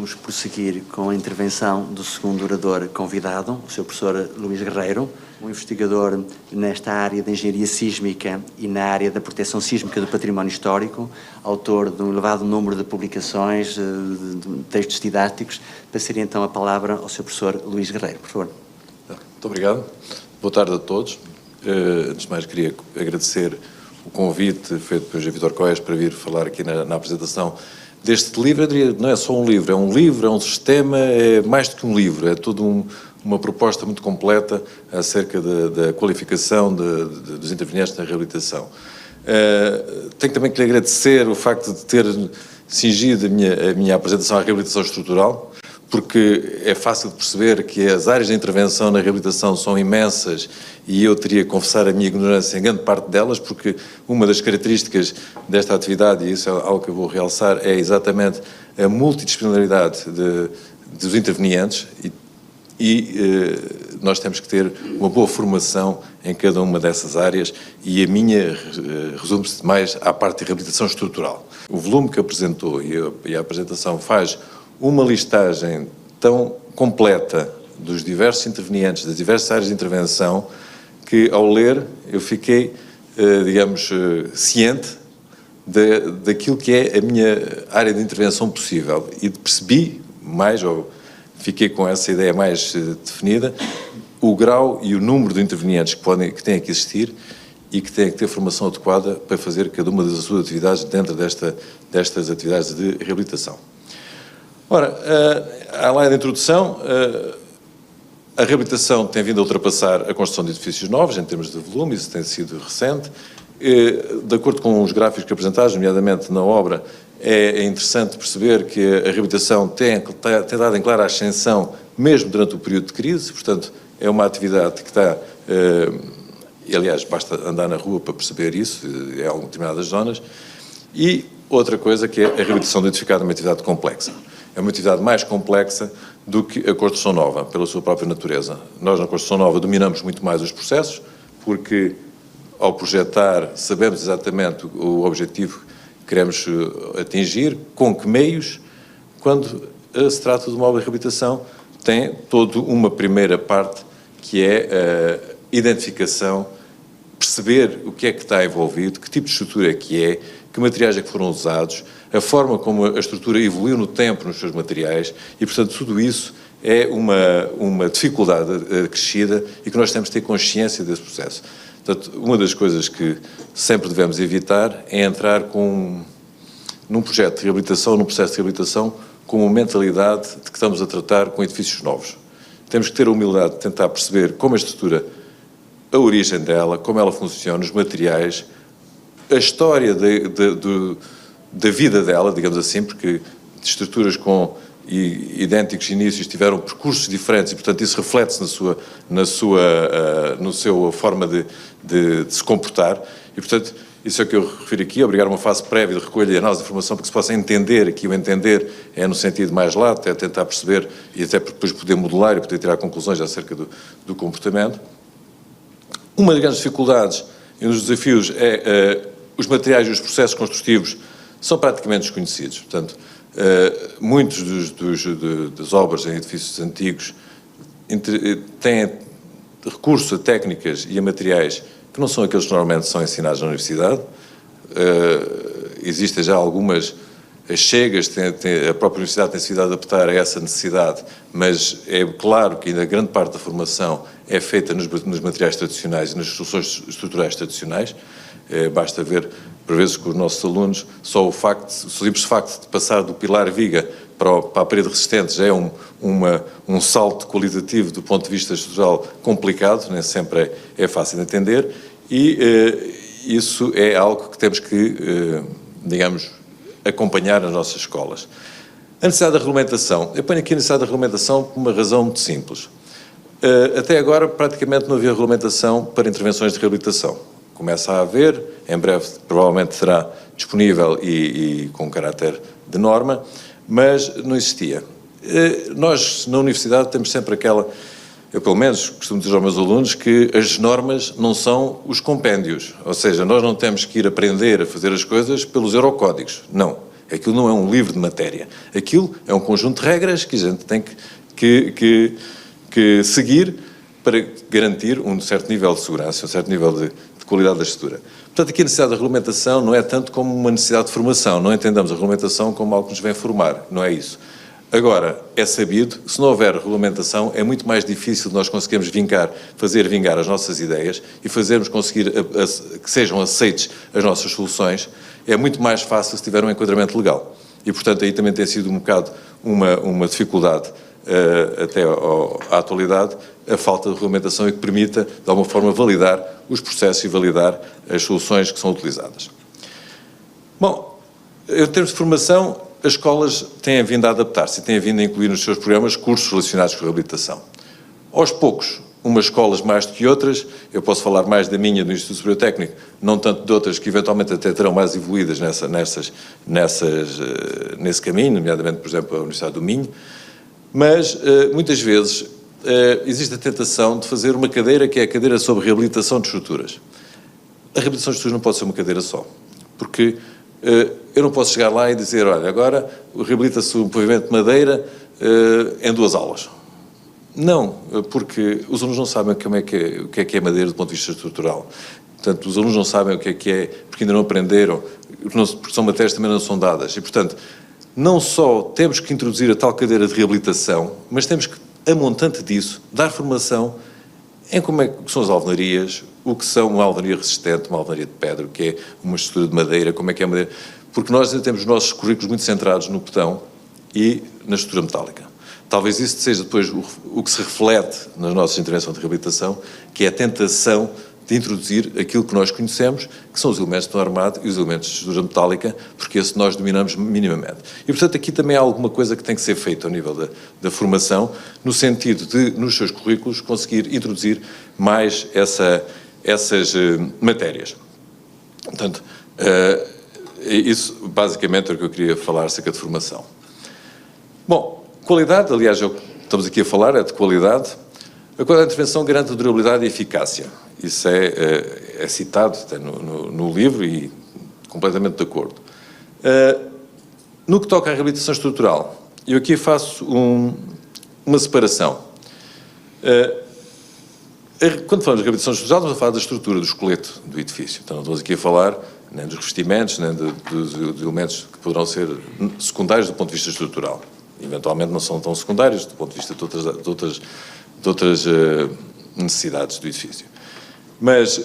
vamos prosseguir com a intervenção do segundo orador convidado, o Sr. Professor Luís Guerreiro, um investigador nesta área da engenharia sísmica e na área da proteção sísmica do património histórico, autor de um elevado número de publicações, de textos didáticos. Passaria então a palavra ao Sr. Professor Luís Guerreiro, por favor. Muito obrigado. Boa tarde a todos. Antes de mais, queria agradecer o convite feito pelo José Vítor Coés para vir falar aqui na apresentação deste livro. Eu diria, não é só um livro, é um sistema, é mais do que um livro, é toda uma proposta muito completa acerca da qualificação dos intervenientes na reabilitação. Tenho também que lhe agradecer o facto de ter cingido a minha apresentação à reabilitação estrutural, porque é fácil de perceber que as áreas de intervenção na reabilitação são imensas e eu teria que confessar a minha ignorância em grande parte delas, porque uma das características desta atividade, e isso é algo que eu vou realçar, é exatamente a multidisciplinaridade dos intervenientes e nós temos que ter uma boa formação em cada uma dessas áreas e a minha resume-se mais à parte de reabilitação estrutural. O volume que apresentou e a apresentação faz uma listagem tão completa dos diversos intervenientes, das diversas áreas de intervenção, que ao ler eu fiquei, digamos, ciente daquilo que é a minha área de intervenção possível e percebi mais, ou fiquei com essa ideia mais definida, o grau e o número de intervenientes que têm que existir e que têm que ter formação adequada para fazer cada uma das suas atividades dentro destas atividades de reabilitação. Ora, além da introdução, a reabilitação tem vindo a ultrapassar a construção de edifícios novos, em termos de volume, isso tem sido recente. De acordo com os gráficos que apresentados, nomeadamente na obra, é interessante perceber que a reabilitação tem dado em clara ascensão, mesmo durante o período de crise, portanto, é uma atividade que está, e aliás, basta andar na rua para perceber isso, em algumas determinadas zonas. E outra coisa que é a reabilitação do edificado é uma atividade complexa. É uma atividade mais complexa do que a construção nova, pela sua própria natureza. Nós, na construção nova, dominamos muito mais os processos, porque, ao projetar, sabemos exatamente o objetivo que queremos atingir, com que meios. Quando se trata de uma obra de reabilitação, tem toda uma primeira parte, que é a identificação, perceber o que é que está envolvido, que tipo de estrutura é que materiais é que foram usados, a forma como a estrutura evoluiu no tempo nos seus materiais e, portanto, tudo isso é uma dificuldade acrescida e que nós temos de ter consciência desse processo. Portanto, uma das coisas que sempre devemos evitar é entrar num projeto de reabilitação, num processo de reabilitação, com uma mentalidade de que estamos a tratar com edifícios novos. Temos que ter a humildade de tentar perceber como a estrutura, a origem dela, como ela funciona, os materiais, a história da vida dela, digamos assim, porque estruturas com idênticos inícios tiveram percursos diferentes e, portanto, isso reflete-se na sua forma de se comportar e, portanto, isso é o que eu refiro aqui, obrigar uma fase prévia de recolha e análise de informação para que se possa entender, aqui o entender é no sentido mais lato, é tentar perceber e até depois poder modelar e poder tirar conclusões acerca do comportamento. Uma das grandes dificuldades e um dos desafios é os materiais e os processos construtivos são praticamente desconhecidos. Portanto, muitos das obras em edifícios antigos têm recurso a técnicas e a materiais que não são aqueles que normalmente são ensinados na universidade. Existem já algumas chegas, a própria universidade tem sido a adaptar a essa necessidade, mas é claro que ainda grande parte da formação é feita nos materiais tradicionais e nas soluções estruturais tradicionais. Basta ver, por vezes, com os nossos alunos, só o simples facto de passar do pilar viga para a parede resistente já é um salto qualitativo do ponto de vista estrutural complicado, nem sempre é fácil de entender, e isso é algo que temos que, digamos, acompanhar nas nossas escolas. A necessidade da regulamentação. Eu ponho aqui a necessidade da regulamentação por uma razão muito simples. Até agora, praticamente não havia regulamentação para intervenções de reabilitação. Começa a haver, em breve provavelmente será disponível e com caráter de norma, mas não existia. Nós, na universidade, temos sempre eu pelo menos costumo dizer aos meus alunos que as normas não são os compêndios, ou seja, nós não temos que ir aprender a fazer as coisas pelos eurocódigos, não. Aquilo não é um livro de matéria. Aquilo é um conjunto de regras que a gente tem que seguir para garantir um certo nível de segurança, um certo nível de qualidade da estrutura. Portanto, aqui a necessidade de regulamentação não é tanto como uma necessidade de formação. Não entendamos a regulamentação como algo que nos vem formar. Não é isso. Agora, é sabido, se não houver regulamentação, é muito mais difícil nós conseguirmos fazer vingar as nossas ideias e fazermos conseguir que sejam aceites as nossas soluções. É muito mais fácil se tiver um enquadramento legal. E, portanto, aí também tem sido um bocado uma dificuldade até à atualidade, a falta de regulamentação e que permita, de alguma forma, validar os processos e validar as soluções que são utilizadas. Bom, em termos de formação, as escolas têm vindo a adaptar-se e têm vindo a incluir nos seus programas cursos relacionados com a reabilitação. Aos poucos, umas escolas mais do que outras, eu posso falar mais da minha, do Instituto Superior Técnico, não tanto de outras que eventualmente até terão mais evoluídas nesse caminho, nomeadamente, por exemplo, a Universidade do Minho, mas muitas vezes existe a tentação de fazer uma cadeira que é a cadeira sobre reabilitação de estruturas. A reabilitação de estruturas não pode ser uma cadeira só, porque eu não posso chegar lá e dizer, olha, agora reabilita-se um pavimento de madeira em 2 aulas. Não, porque os alunos não sabem o que é madeira do ponto de vista estrutural. Portanto, os alunos não sabem o que é, porque ainda não aprenderam, porque são matérias que também não são dadas. E, portanto, não só temos que introduzir a tal cadeira de reabilitação, mas temos que, a montante disso, dar formação em como é que são as alvenarias, o que são uma alvenaria resistente, uma alvenaria de pedra, o que é uma estrutura de madeira, como é que é a madeira. Porque nós ainda temos os nossos currículos muito centrados no betão e na estrutura metálica. Talvez isso seja depois o que se reflete na nossa intervenção de reabilitação, que é a tentação de introduzir aquilo que nós conhecemos, que são os elementos de betão armado e os elementos de estrutura metálica, porque esse nós dominamos minimamente. E, portanto, aqui também há alguma coisa que tem que ser feita ao nível da formação, no sentido de, nos seus currículos, conseguir introduzir mais essas matérias. Portanto, isso basicamente é o que eu queria falar acerca de formação. Bom, qualidade, aliás, estamos aqui a falar, é de qualidade. A qualidade de intervenção garante a durabilidade e eficácia. Isso é citado até no livro e completamente de acordo. No que toca à reabilitação estrutural, eu aqui faço uma separação. Quando falamos de reabilitação estrutural, estamos a falar da estrutura do esqueleto do edifício. Então, não estamos aqui a falar nem dos revestimentos, nem dos elementos que poderão ser secundários do ponto de vista estrutural. Eventualmente não são tão secundários do ponto de vista de outras necessidades do edifício. Mas,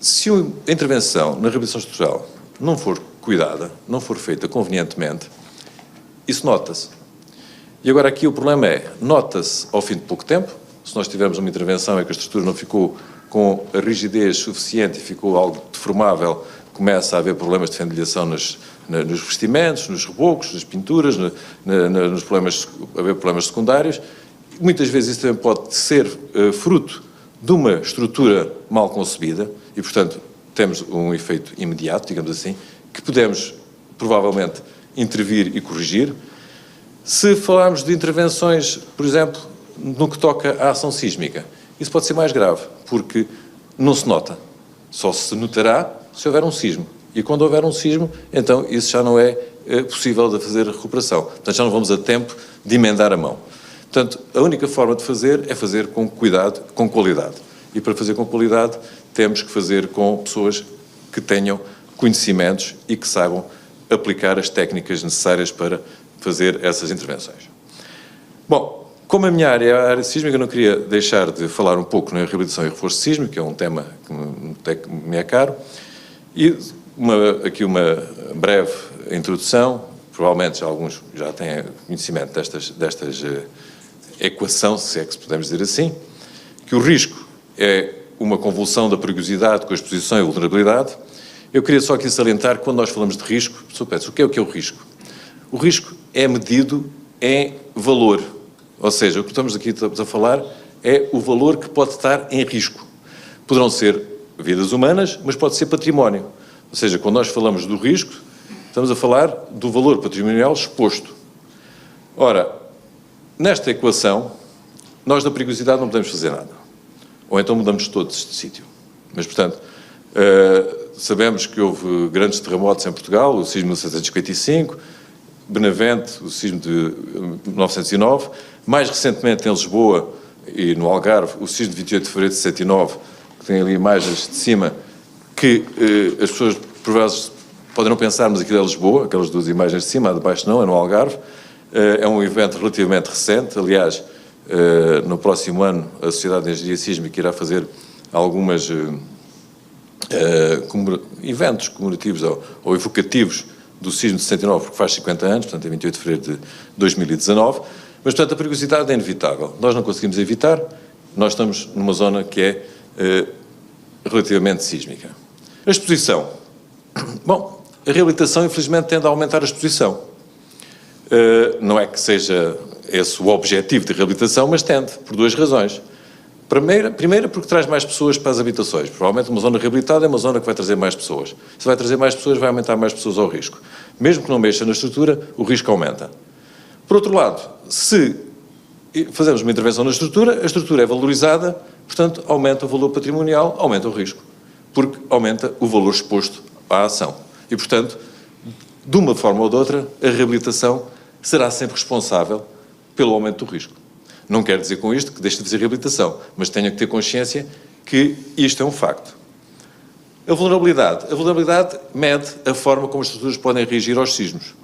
se a intervenção na reabilitação estrutural não for cuidada, não for feita convenientemente, isso nota-se. E agora aqui o problema é, nota-se ao fim de pouco tempo, se nós tivermos uma intervenção em que a estrutura não ficou com a rigidez suficiente e ficou algo deformável, começa a haver problemas de fendilhação nos revestimentos, nos rebocos, nas pinturas, haver problemas secundários. Muitas vezes isso também pode ser fruto de uma estrutura mal concebida e, portanto, temos um efeito imediato, digamos assim, que podemos, provavelmente, intervir e corrigir. Se falarmos de intervenções, por exemplo, no que toca à ação sísmica, isso pode ser mais grave, porque não se nota. Só se notará se houver um sismo. E quando houver um sismo, então isso já não é possível de fazer a recuperação. Portanto, já não vamos a tempo de emendar a mão. Portanto, a única forma de fazer é fazer com cuidado, com qualidade. E para fazer com qualidade, temos que fazer com pessoas que tenham conhecimentos e que saibam aplicar as técnicas necessárias para fazer essas intervenções. Bom, como a minha área é a área sísmica, eu não queria deixar de falar um pouco na reabilitação e reforço sísmico, que é um tema que me é caro. E aqui uma breve introdução, provavelmente alguns já têm conhecimento destas equação, se é que podemos dizer assim, que o risco é uma convolução da perigosidade com a exposição e vulnerabilidade. Eu queria só aqui salientar que quando nós falamos de risco, o que é o risco? O risco é medido em valor, ou seja, o que estamos aqui a falar é o valor que pode estar em risco. Poderão ser vidas humanas, mas pode ser património. Ou seja, quando nós falamos do risco, estamos a falar do valor patrimonial exposto. Ora, nesta equação, nós da perigosidade não podemos fazer nada. Ou então mudamos todos de sítio. Mas, portanto, sabemos que houve grandes terremotos em Portugal, o sismo de 1755, Benavente, o sismo de 1909, mais recentemente em Lisboa e no Algarve, o sismo de 28 de fevereiro de 69, que tem ali imagens de cima, que as pessoas por vezes podem não pensar, mas aquilo é Lisboa, aquelas duas imagens de cima, a de baixo não, é no Algarve. É um evento relativamente recente, aliás, no próximo ano a Sociedade de Engenharia Sísmica irá fazer algumas eventos comemorativos ou evocativos do sismo de 69, porque faz 50 anos, portanto é 28 de fevereiro de 2019, mas portanto a perigosidade é inevitável. Nós não conseguimos evitar, nós estamos numa zona que é relativamente sísmica. A exposição. Bom, a reabilitação infelizmente tende a aumentar a exposição. Não é que seja esse o objetivo de reabilitação, mas tende, por duas razões. Primeira, porque traz mais pessoas para as habitações. Provavelmente uma zona reabilitada é uma zona que vai trazer mais pessoas. Se vai trazer mais pessoas, vai aumentar mais pessoas ao risco. Mesmo que não mexa na estrutura, o risco aumenta. Por outro lado, se fazemos uma intervenção na estrutura, a estrutura é valorizada, portanto, aumenta o valor patrimonial, aumenta o risco, porque aumenta o valor exposto à ação. E, portanto, de uma forma ou de outra, a reabilitação será sempre responsável pelo aumento do risco. Não quer dizer com isto que deixe de fazer reabilitação, mas tenha que ter consciência que isto é um facto. A vulnerabilidade mede a forma como as estruturas podem reagir aos sismos.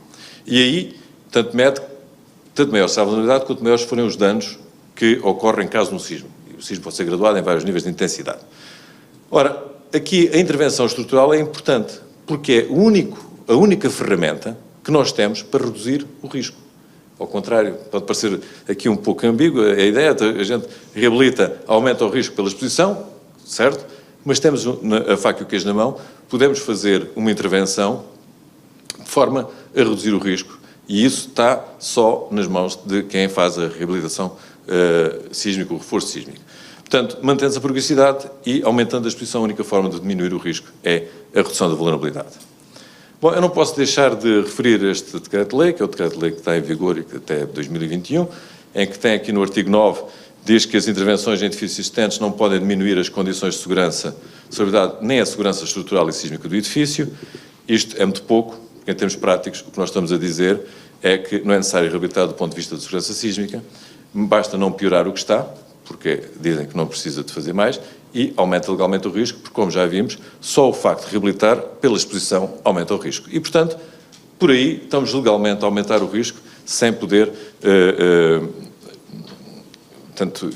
E aí, tanto maior será a vulnerabilidade, quanto maiores forem os danos que ocorrem em caso de um sismo. E o sismo pode ser graduado em vários níveis de intensidade. Ora, aqui a intervenção estrutural é importante, porque é a única ferramenta que nós temos para reduzir o risco. Ao contrário, pode parecer aqui um pouco ambígua a ideia, a gente reabilita, aumenta o risco pela exposição, certo? Mas temos a faca e o queijo na mão, podemos fazer uma intervenção de forma a reduzir o risco. E isso está só nas mãos de quem faz a reabilitação sísmica, o reforço sísmico. Portanto, mantendo-se a periodicidade e aumentando a exposição, a única forma de diminuir o risco é a redução da vulnerabilidade. Bom, eu não posso deixar de referir este decreto-lei, que é o decreto-lei que está em vigor e que até 2021, em que tem aqui no artigo 9, diz que as intervenções em edifícios existentes não podem diminuir as condições de segurança, seguridade, nem a segurança estrutural e sísmica do edifício. Isto é muito pouco, porque em termos práticos o que nós estamos a dizer é que não é necessário reabilitar do ponto de vista de segurança sísmica, basta não piorar o que está, porque dizem que não precisa de fazer mais, e aumenta legalmente o risco, porque, como já vimos, só o facto de reabilitar pela exposição aumenta o risco. E, portanto, por aí estamos legalmente a aumentar o risco sem poder,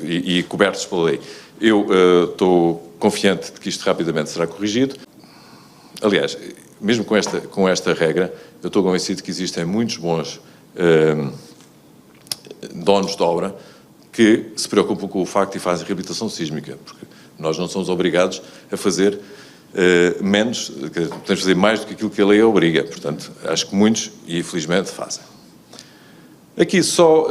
e cobertos pela lei. Eu estou confiante de que isto rapidamente será corrigido. Aliás, mesmo com esta regra, eu estou convencido que existem muitos bons donos de obra que se preocupam com o facto e fazem reabilitação sísmica, porque nós não somos obrigados a fazer menos, podemos fazer mais do que aquilo que a lei obriga. Portanto, acho que muitos, e infelizmente, fazem. Aqui só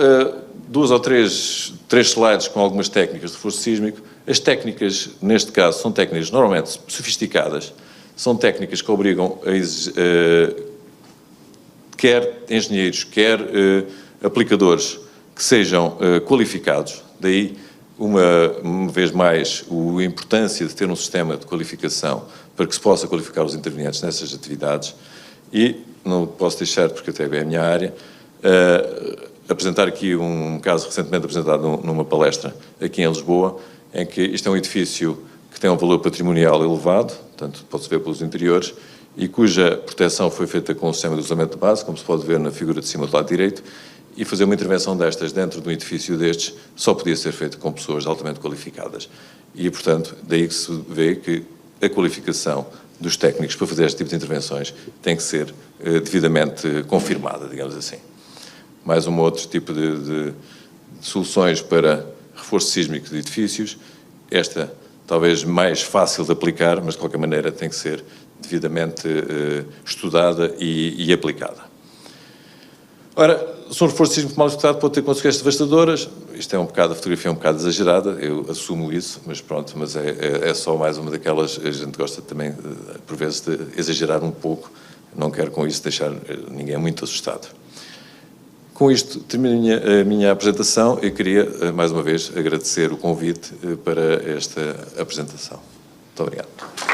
duas ou três slides com algumas técnicas de reforço sísmico. As técnicas, neste caso, são técnicas normalmente sofisticadas, são técnicas que obrigam quer engenheiros, quer aplicadores que sejam qualificados, daí, uma vez mais, a importância de ter um sistema de qualificação para que se possa qualificar os intervenientes nessas atividades. E não posso deixar, porque até é a minha área, apresentar aqui um caso recentemente apresentado numa palestra aqui em Lisboa, em que isto é um edifício que tem um valor patrimonial elevado, portanto, pode-se ver pelos interiores, e cuja proteção foi feita com o sistema de isolamento de base, como se pode ver na figura de cima do lado direito, e fazer uma intervenção destas dentro de um edifício destes só podia ser feita com pessoas altamente qualificadas. E, portanto, daí que se vê que a qualificação dos técnicos para fazer este tipo de intervenções tem que ser devidamente confirmada, digamos assim. Mais um outro tipo de soluções para reforço sísmico de edifícios. Esta, talvez mais fácil de aplicar, mas de qualquer maneira tem que ser devidamente estudada e aplicada. Ora, se um reforço sísmico mal executado pode ter consequências devastadoras. Isto é a fotografia é um bocado exagerada, eu assumo isso, mas pronto, mas é só mais uma daquelas, a gente gosta também, por vezes, de exagerar um pouco, não quero com isso deixar ninguém muito assustado. Com isto termino a minha apresentação e queria, mais uma vez, agradecer o convite para esta apresentação. Muito obrigado.